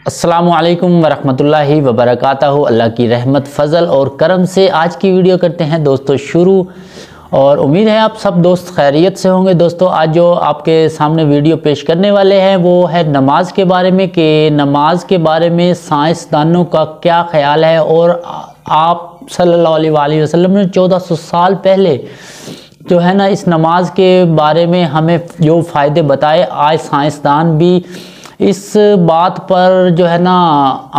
السلام علیکم ورحمۃ اللہ وبرکاتہ۔ اللہ کی رحمت فضل اور کرم سے آج کی ویڈیو کرتے ہیں دوستو شروع، اور امید ہے آپ سب دوست خیریت سے ہوں گے۔ دوستو آج جو آپ کے سامنے ویڈیو پیش کرنے والے ہیں وہ ہے نماز کے بارے میں، کہ نماز کے بارے میں سائنسدانوں کا کیا خیال ہے، اور آپ صلی اللہ علیہ وآلہ وسلم نے 1400 سال پہلے جو ہے نا اس نماز کے بارے میں ہمیں جو فائدے بتائے، آج سائنسدان بھی اس بات پر جو ہے نا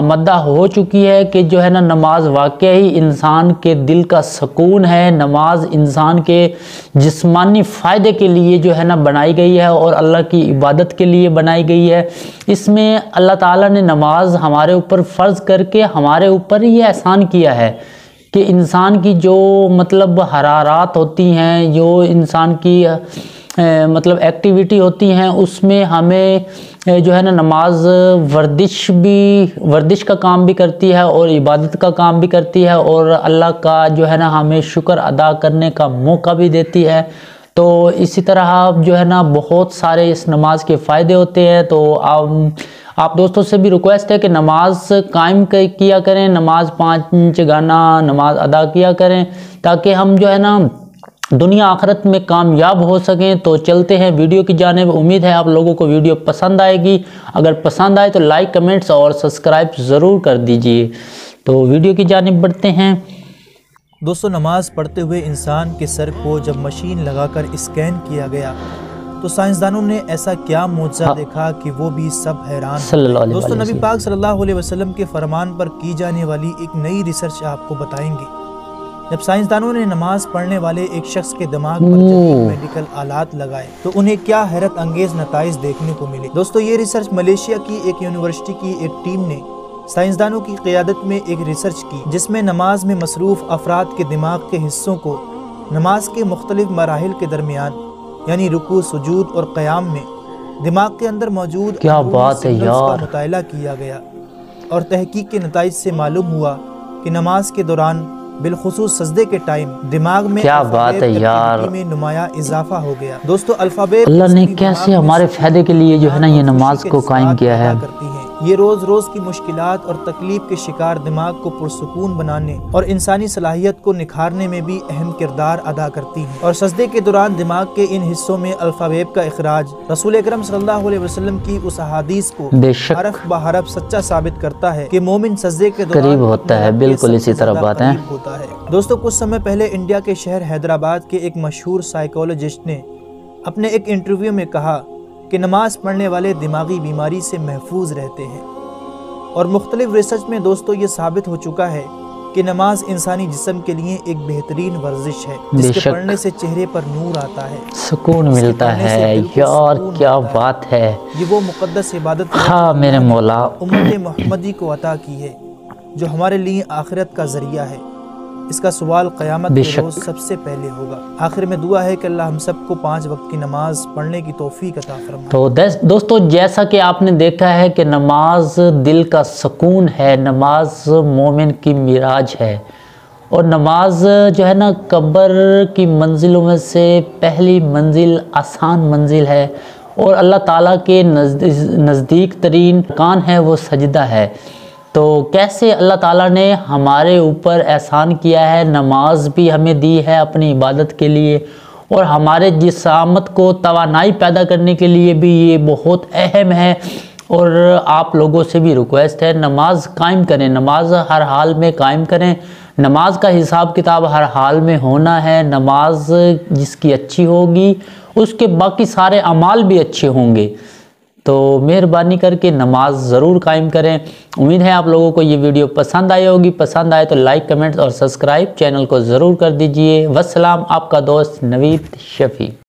آمدہ ہو چکی ہے کہ جو ہے نا نماز واقعی انسان کے دل کا سکون ہے۔ نماز انسان کے جسمانی فائدے کے لیے جو ہے نا بنائی گئی ہے اور اللہ کی عبادت کے لیے بنائی گئی ہے۔ اس میں اللہ تعالیٰ نے نماز ہمارے اوپر فرض کر کے ہمارے اوپر یہ احسان کیا ہے کہ انسان کی جو حرارات ہوتی ہیں، جو انسان کی ایکٹیویٹی ہوتی ہیں، اس میں ہمیں جو ہے نا نماز ورزش کا کام بھی کرتی ہے اور عبادت کا کام بھی کرتی ہے، اور اللہ کا جو ہے نا ہمیں شکر ادا کرنے کا موقع بھی دیتی ہے۔ تو اسی طرح جو ہے نا بہت سارے اس نماز کے فائدے ہوتے ہیں۔ تو آپ دوستوں سے بھی ریکویسٹ ہے کہ نماز قائم کیا کریں، نماز 5 گانا نماز ادا کیا کریں، تاکہ ہم جو ہے نا دنیا آخرت میں کامیاب ہو سکیں۔ تو چلتے ہیں ویڈیو کی جانب۔ امید ہے آپ لوگوں کو ویڈیو پسند آئے گی، اگر پسند آئے تو لائک، کمنٹس اور سبسکرائب ضرور کر دیجئے۔ تو ویڈیو کی جانب بڑھتے ہیں۔ دوستو نماز پڑھتے ہوئے انسان کے سر کو جب مشین لگا کر اسکین کیا گیا تو سائنسدانوں نے ایسا کیا معجزہ دیکھا کہ وہ بھی سب حیران ہوئے۔ دوستو نبی پاک صلی اللہ علیہ وسلم کے فرمان پر کی جانے والی ایک نئی ریسرچ آپ کو بتائیں گے۔ جب سائنسدانوں نے نماز پڑھنے والے ایک شخص کے دماغ پر جدید میڈیکل آلات لگائے تو انہیں کیا حیرت انگیز نتائج دیکھنے کو ملے۔ دوستو یہ ریسرچ ملیشیا کی ایک یونیورسٹی کی ایک ٹیم نے سائنسدانوں کی قیادت میں ایک ریسرچ کی، جس میں نماز میں مصروف افراد کے دماغ کے حصوں کو نماز کے مختلف مراحل کے درمیان، یعنی رکوع، سجود اور قیام میں دماغ کے اندر موجود سگنلز کا مطالعہ کیا گیا، اور تحقیق کے نتائج سے معلوم ہوا کہ نماز کے دوران بالخصوص سجدے کے ٹائم دماغ میں میں نمایاں اضافہ ہو گیا۔ دوستو الفابیٹ اللہ نے کیسے ہمارے فائدے کے لیے جو ہے نا یہ نماز کو قائم کیا ہے۔ یہ روز روز کی مشکلات اور تکلیف کے شکار دماغ کو پرسکون بنانے اور انسانی صلاحیت کو نکھارنے میں بھی اہم کردار ادا کرتی ہیں، اور سجدے کے دوران دماغ کے ان حصوں میں الفابیٹ کا اخراج رسول اکرم صلی اللہ علیہ وسلم کی اس احادیث کو حرف بحرف سچا ثابت کرتا ہے کہ مومن سجدے کے دوران قریب ہوتا ہے۔ بالکل اسی طرح بات ہے۔ دوستو کچھ سمے پہلے انڈیا کے شہر حیدرآباد کے ایک مشہور سائیکولوجسٹ نے اپنے ایک انٹرویو میں کہا کہ نماز پڑھنے والے دماغی بیماری سے محفوظ رہتے ہیں، اور مختلف ریسرچ میں دوستو یہ ثابت ہو چکا ہے کہ نماز انسانی جسم کے لیے ایک بہترین ورزش ہے، جس کے پڑھنے سے چہرے پر نور آتا ہے، سکون ملتا ہے۔ یار کیا بات ہے، یہ وہ مقدس عبادت ہاں میرے مولا امت محمدی کو عطا کی ہے جو ہمارے لیے آخرت کا ذریعہ ہے۔ اس کا سوال قیامت کے روز سب سے پہلے ہوگا۔ آخر میں دعا ہے کہ اللہ ہم سب کو 5 وقت کی نماز پڑھنے کی توفیق عطا فرمائے۔ تو دوستو جیسا کہ آپ نے دیکھا ہے کہ نماز دل کا سکون ہے، نماز مومن کی معراج ہے، اور نماز جو ہے نا قبر کی منزلوں میں سے پہلی منزل، آسان منزل ہے، اور اللہ تعالیٰ کے نزدیک ترین مکان ہے وہ سجدہ ہے۔ تو کیسے اللہ تعالیٰ نے ہمارے اوپر احسان کیا ہے، نماز بھی ہمیں دی ہے اپنی عبادت کے لیے، اور ہمارے جسامت کو توانائی پیدا کرنے کے لیے بھی یہ بہت اہم ہے۔ اور آپ لوگوں سے بھی ریکویسٹ ہے نماز قائم کریں، نماز ہر حال میں قائم کریں۔ نماز کا حساب کتاب ہر حال میں ہونا ہے۔ نماز جس کی اچھی ہوگی اس کے باقی سارے اعمال بھی اچھے ہوں گے۔ تو مہربانی کر کے نماز ضرور قائم کریں۔ امید ہے آپ لوگوں کو یہ ویڈیو پسند آئی ہوگی، پسند آئے تو لائک، کمنٹ اور سبسکرائب چینل کو ضرور کر دیجئے۔ والسلام، آپ کا دوست نوید شفیع۔